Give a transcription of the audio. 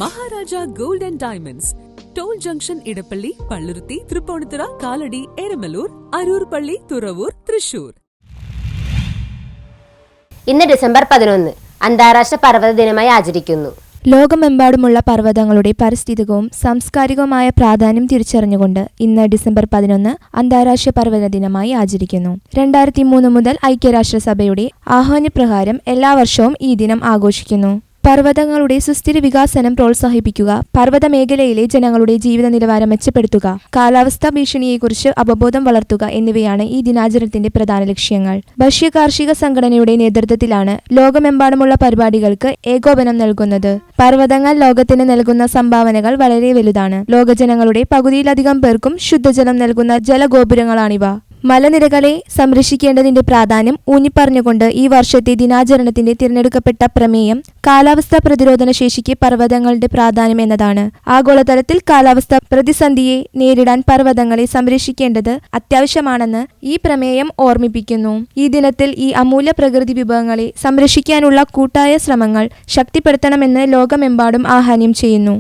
Maharaja gold and diamonds, toll junction, Edappally, Palluruthy, Thrippunithura, Kalady, Eramalloor, Aroor Palli, Thuravoor, Thrissur. ഇന്ന് December 11 അന്താരാഷ്ട്ര പർവ്വത ദിനമായി ആചരിക്കുന്നു. ലോകമെമ്പാടുമുള്ള പർവ്വതങ്ങളുടെ പാരിസ്ഥിതികവും സാംസ്കാരികവുമായ പ്രാധാന്യം തിരിച്ചറിഞ്ഞുകൊണ്ട് ഇന്ന് ഡിസംബർ 11 അന്താരാഷ്ട്ര പർവ്വത ദിനമായി ആചരിക്കുന്നു. 2003 മുതൽ ഐക്യരാഷ്ട്രസഭയുടെ ആഹ്വാനപ്രകാരം എല്ലാ വർഷവും ഈ ദിനം ആഘോഷിക്കുന്നു. പർവ്വതങ്ങളുടെ സുസ്ഥിര വികാസനം പ്രോത്സാഹിപ്പിക്കുക, പർവ്വത മേഖലയിലെ ജനങ്ങളുടെ ജീവിത നിലവാരം മെച്ചപ്പെടുത്തുക, കാലാവസ്ഥാ ഭീഷണിയെക്കുറിച്ച് അവബോധം വളർത്തുക എന്നിവയാണ് ഈ ദിനാചരണത്തിന്റെ പ്രധാന ലക്ഷ്യങ്ങൾ. ഭക്ഷ്യ കാർഷിക സംഘടനയുടെ നേതൃത്വത്തിലാണ് ലോകമെമ്പാടുമുള്ള പരിപാടികൾക്ക് ഏകോപനം നൽകുന്നത്. പർവ്വതങ്ങൾ ലോകത്തിന് നൽകുന്ന സംഭാവനകൾ വളരെ വലുതാണ്. ലോകജനങ്ങളുടെ പകുതിയിലധികം പേർക്കും ശുദ്ധജലം നൽകുന്ന ജലഗോപുരങ്ങളാണിവ. മലനിരകളെ സംരക്ഷിക്കേണ്ടതിന്റെ പ്രാധാന്യം ഊന്നിപ്പറഞ്ഞുകൊണ്ട് ഈ വർഷത്തെ ദിനാചരണത്തിന്റെ തിരഞ്ഞെടുക്കപ്പെട്ട പ്രമേയം കാലാവസ്ഥാ പ്രതിരോധന ശേഷിക്ക് പർവ്വതങ്ങളുടെ പ്രാധാന്യം എന്നതാണ്. ആഗോളതലത്തിൽ കാലാവസ്ഥാ പ്രതിസന്ധിയെ നേരിടാൻ പർവ്വതങ്ങളെ സംരക്ഷിക്കേണ്ടത് അത്യാവശ്യമാണെന്ന് ഈ പ്രമേയം ഓർമ്മിപ്പിക്കുന്നു. ഈ ദിനത്തിൽ ഈ അമൂല്യ പ്രകൃതി വിഭവങ്ങളെ സംരക്ഷിക്കാനുള്ള കൂട്ടായ ശ്രമങ്ങൾ ശക്തിപ്പെടുത്തണമെന്ന് ലോകമെമ്പാടും ആഹ്വാനം ചെയ്യുന്നു.